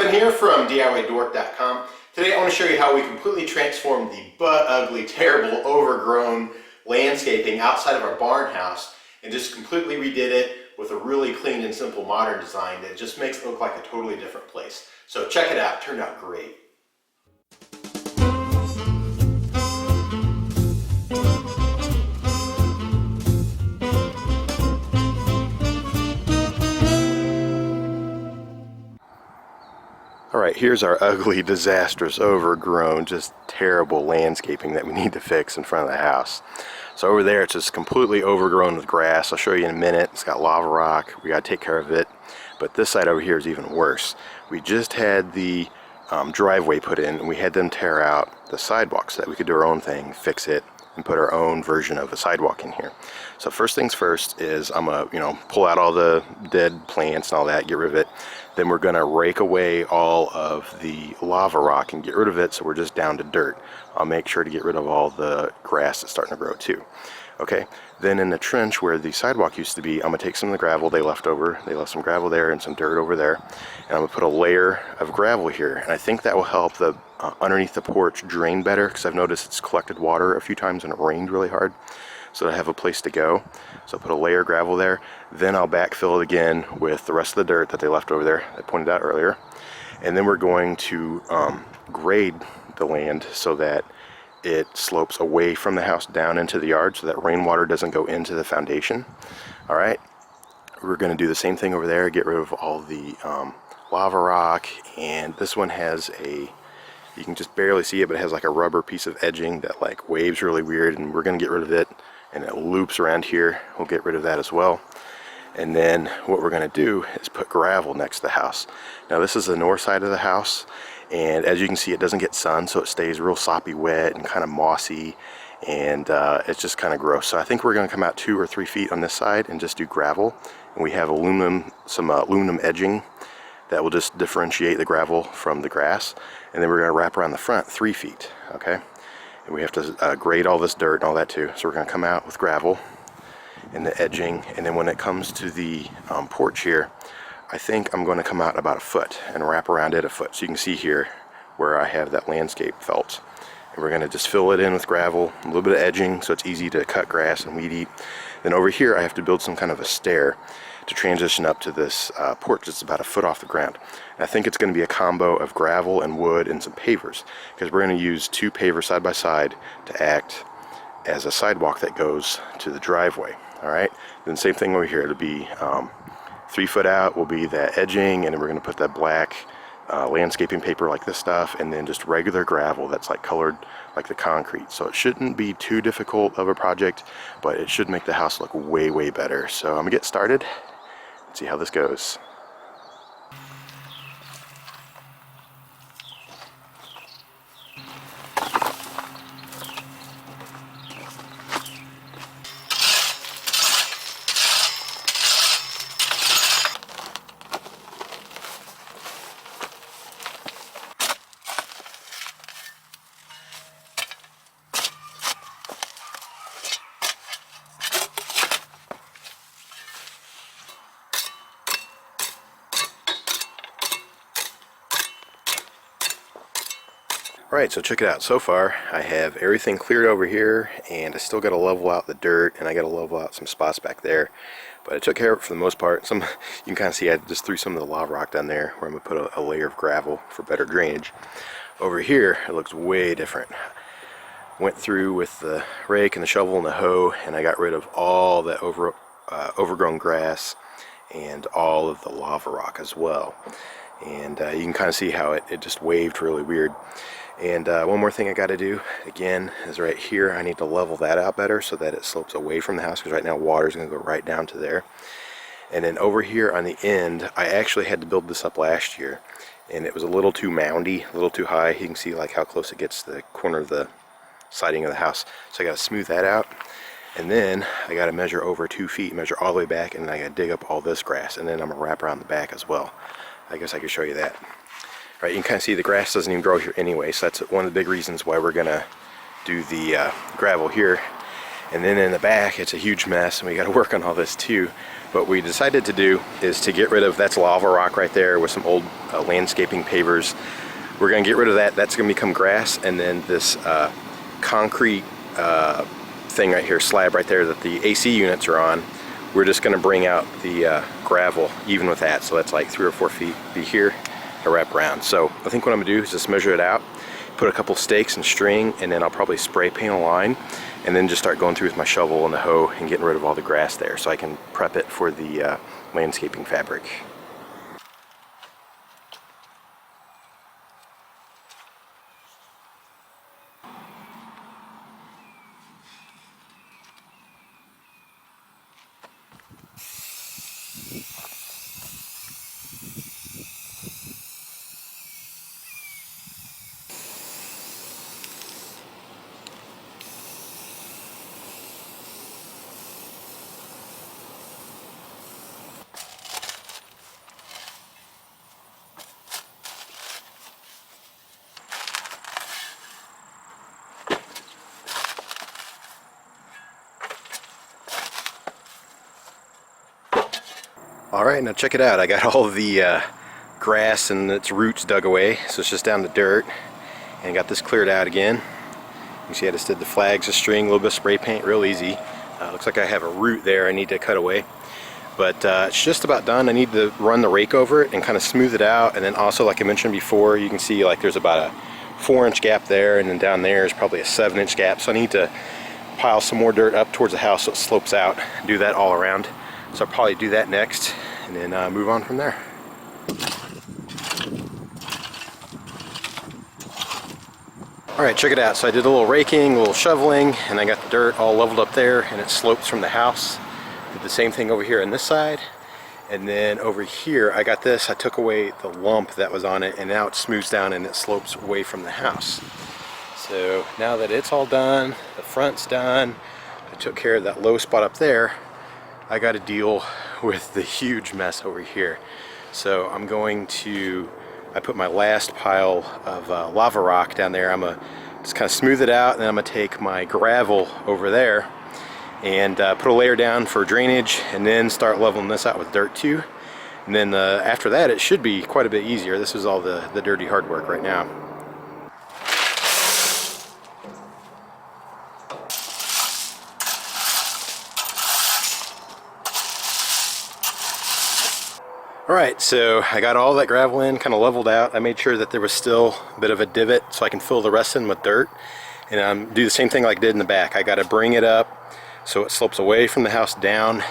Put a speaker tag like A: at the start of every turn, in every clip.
A: Kevin here from DIYDork.com. Today I want to show you how we completely transformed the ugly, terrible, overgrown landscaping outside of our barn house and just completely redid it with a really clean and simple modern design that just makes it look like a totally different place. So check it out, it turned out great. Alright, here's our ugly, disastrous, overgrown, just terrible landscaping that we need to fix in front of the house. So over there it's just completely overgrown with grass. I'll show you in a minute. It's got lava rock. We got to take care of it. But this side over here is even worse. We just had the driveway put in and we had them tear out the sidewalk so that we could do our own thing, fix it, and put our own version of a sidewalk in here. So first things first is I'm gonna pull out all the dead plants and all that, get rid of it. Then we're gonna rake away all of the lava rock and get rid of it, so we're just down to dirt. I'll make sure to get rid of all the grass that's starting to grow too. Okay, then in the trench where the sidewalk used to be, I'm gonna take some of the gravel they left over. They left some gravel there and some dirt over there, and I'm gonna put a layer of gravel here, and I think that will help the underneath the porch drain better, because I've noticed it's collected water a few times when it rained really hard, so I have a place to go. So I'll put a layer of gravel there, then I'll backfill it again with the rest of the dirt that they left over there, I pointed out earlier, and then we're going to grade the land so that it slopes away from the house down into the yard so that rainwater doesn't go into the foundation. Alright, we're going to do the same thing over there, get rid of all the lava rock, and this one has you can just barely see it, but it has like a rubber piece of edging that like waves really weird, and we're going to get rid of it, and it loops around here. We'll get rid of that as well. And then what we're going to do is put gravel next to the house. Now this is the north side of the house, and as you can see it doesn't get sun, so it stays real soppy wet and kind of mossy, and it's just kind of gross. So I think we're going to come out 2 or 3 feet on this side and just do gravel, and we have some aluminum edging that will just differentiate the gravel from the grass, and then we're going to wrap around the front 3 feet. Okay, and we have to grade all this dirt and all that too, so we're going to come out with gravel and the edging, and then when it comes to the porch here, I think I'm going to come out about 1 foot and wrap around it 1 foot, so you can see here where I have that landscape felt, and we're going to just fill it in with gravel, a little bit of edging so it's easy to cut grass and weed eat. Then over here I have to build some kind of a stair to transition up to this porch that's about 1 foot off the ground. And I think it's going to be a combo of gravel and wood and some pavers, because we're going to use 2 pavers side by side to act as a sidewalk that goes to the driveway. Alright, then same thing over here. It'll be 3 foot out will be that edging, and then we're going to put that black landscaping paper like this stuff, and then just regular gravel that's like colored like the concrete. So it shouldn't be too difficult of a project, but it should make the house look way better. So I'm gonna get started and see how this goes. Alright, so check it out. So far I have everything cleared over here, and I still got to level out the dirt, and I got to level out some spots back there, but I took care of it for the most part. You can kind of see I just threw some of the lava rock down there where I'm going to put a layer of gravel for better drainage. Over here it looks way different. Went through with the rake and the shovel and the hoe, and I got rid of all that overgrown grass and all of the lava rock as well. And you can kind of see how it just waved really weird. And one more thing I got to do again is right here. I need to level that out better so that it slopes away from the house, because right now water is going to go right down to there. And then over here on the end, I actually had to build this up last year, and it was a little too moundy, a little too high. You can see like how close it gets to the corner of the siding of the house. So I got to smooth that out, and then I got to measure over 2 feet, measure all the way back, and then I got to dig up all this grass, and then I'm gonna wrap around the back as well. I guess I could show you that. Right, you can kind of see the grass doesn't even grow here anyway, so that's one of the big reasons why we're gonna do the gravel here. And then in the back, it's a huge mess, and we got to work on all this too. What we decided to do is to get rid of, that's lava rock right there with some old landscaping pavers. We're going to get rid of that. That's going to become grass, and then this concrete thing right here, slab right there that the AC units are on, we're just going to bring out the gravel even with that. So that's like 3 or 4 feet be here to wrap around. So I think what I'm going to do is just measure it out, put a couple stakes and string, and then I'll probably spray paint a line, and then just start going through with my shovel and the hoe and getting rid of all the grass there so I can prep it for the landscaping fabric. Alright, now check it out. I got all the grass and its roots dug away, so it's just down to dirt. And got this cleared out again. You see I just did the flags, a string, a little bit of spray paint, real easy. Looks like I have a root there I need to cut away. But it's just about done. I need to run the rake over it and kind of smooth it out. And then also, like I mentioned before, you can see like there's about a 4-inch gap there, and then down there is probably a 7-inch gap. So I need to pile some more dirt up towards the house so it slopes out. Do that all around. So I'll probably do that next, and then move on from there. Alright, check it out. So I did a little raking, a little shoveling, and I got the dirt all leveled up there, and it slopes from the house. Did the same thing over here on this side. And then over here, I got this, I took away the lump that was on it, and now it smooths down and it slopes away from the house. So now that it's all done, the front's done, I took care of that low spot up there, I got to deal with the huge mess over here. So I'm going to, I put my last pile of lava rock down there. I'm gonna just kind of smooth it out, and then I'm gonna take my gravel over there and put a layer down for drainage, and then start leveling this out with dirt too. And then after that, it should be quite a bit easier. This is all the dirty hard work right now. Alright, so I got all that gravel in, kind of leveled out. I made sure that there was still a bit of a divot so I can fill the rest in with dirt. And do the same thing like I did in the back. I got to bring it up so it slopes away from the house down.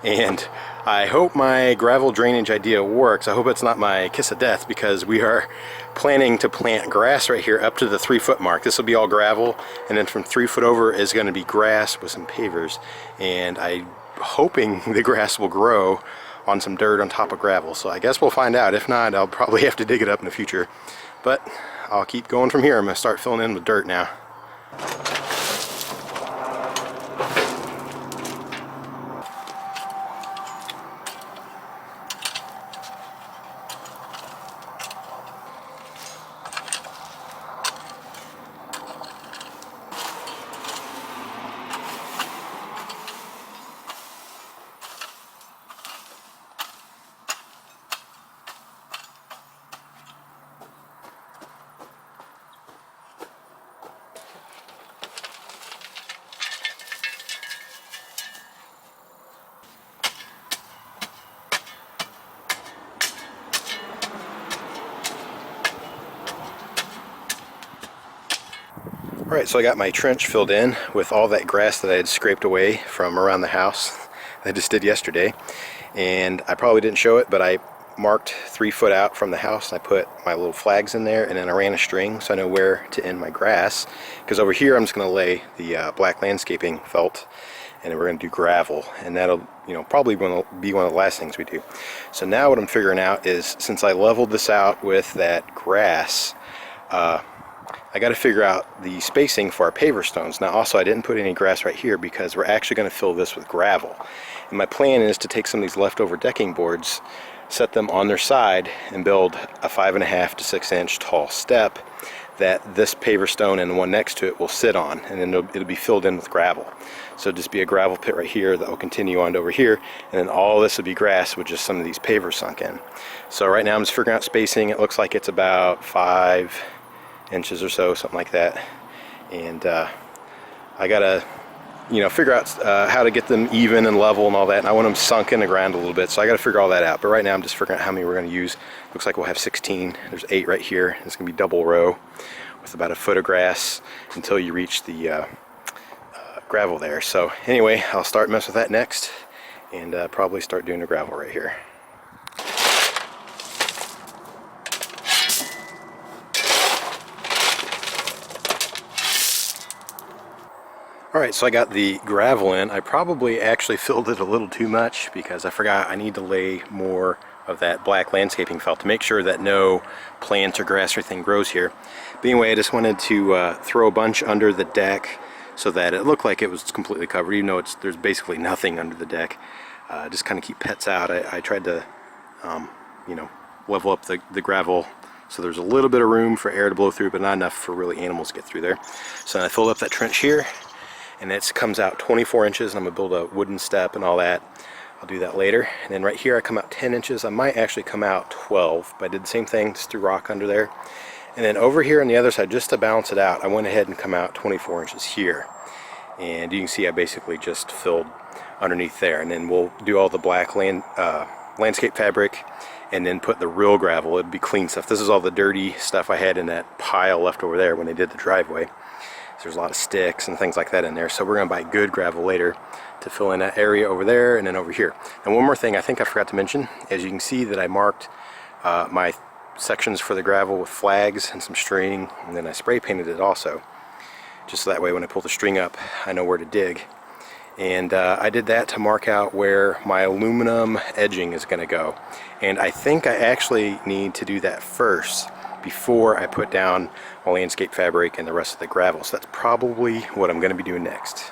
A: And I hope my gravel drainage idea works. I hope it's not my kiss of death, because we are planning to plant grass right here up to the 3-foot mark. This will be all gravel, and then from 3 foot over is going to be grass with some pavers. And I'm hoping the grass will grow on some dirt on top of gravel. So I guess we'll find out. If not, I'll probably have to dig it up in the future. But I'll keep going from here. I'm going to start filling in with dirt now. Alright, so I got my trench filled in with all that grass that I had scraped away from around the house that I just did yesterday. And I probably didn't show it, but I marked 3 foot out from the house, and I put my little flags in there, and then I ran a string so I know where to end my grass. Because over here I'm just going to lay the black landscaping felt, and then we're going to do gravel, and that'll, you know, probably be one of the last things we do. So now what I'm figuring out is, since I leveled this out with that grass, I got to figure out the spacing for our paver stones. Now also, I didn't put any grass right here because we're actually going to fill this with gravel. And my plan is to take some of these leftover decking boards, set them on their side, and build a 5.5 to 6 inch tall step that this paver stone and the one next to it will sit on, and then it'll be filled in with gravel. So just be a gravel pit right here that will continue on to over here, and then all this will be grass with just some of these pavers sunk in. So right now I'm just figuring out spacing. It looks like it's about 5 inches or so, something like that. And I gotta, figure out how to get them even and level and all that. And I want them sunk in the ground a little bit, so I gotta figure all that out. But right now I'm just figuring out how many we're gonna use. Looks like we'll have 16. There's 8 right here. It's gonna be double row with about a foot of grass until you reach the gravel there. So anyway, I'll start messing with that next, and probably start doing the gravel right here. Alright, so I got the gravel in. I probably actually filled it a little too much because I forgot I need to lay more of that black landscaping felt to make sure that no plants or grass or anything grows here. But anyway, I just wanted to throw a bunch under the deck so that it looked like it was completely covered, even though there's basically nothing under the deck. Just kind of keep pets out. I tried to level up the gravel so there's a little bit of room for air to blow through, but not enough for really animals to get through there. So I filled up that trench here, and it comes out 24 inches, and I'm going to build a wooden step and all that. I'll do that later. And then right here I come out 10 inches. I might actually come out 12, but I did the same thing, just threw rock under there. And then over here on the other side, just to balance it out, I went ahead and come out 24 inches here. And you can see I basically just filled underneath there. And then we'll do all the black landscape fabric and then put the real gravel. It'd be clean stuff. This is all the dirty stuff I had in that pile left over there when they did the driveway. So there's a lot of sticks and things like that in there. So we're going to buy good gravel later to fill in that area over there and then over here. And one more thing I think I forgot to mention, as you can see that I marked my sections for the gravel with flags and some string, and then I spray painted it also, just so that way when I pull the string up I know where to dig. And I did that to mark out where my aluminum edging is going to go. And I think I actually need to do that first before I put down my landscape fabric and the rest of the gravel. So that's probably what I'm going to be doing next.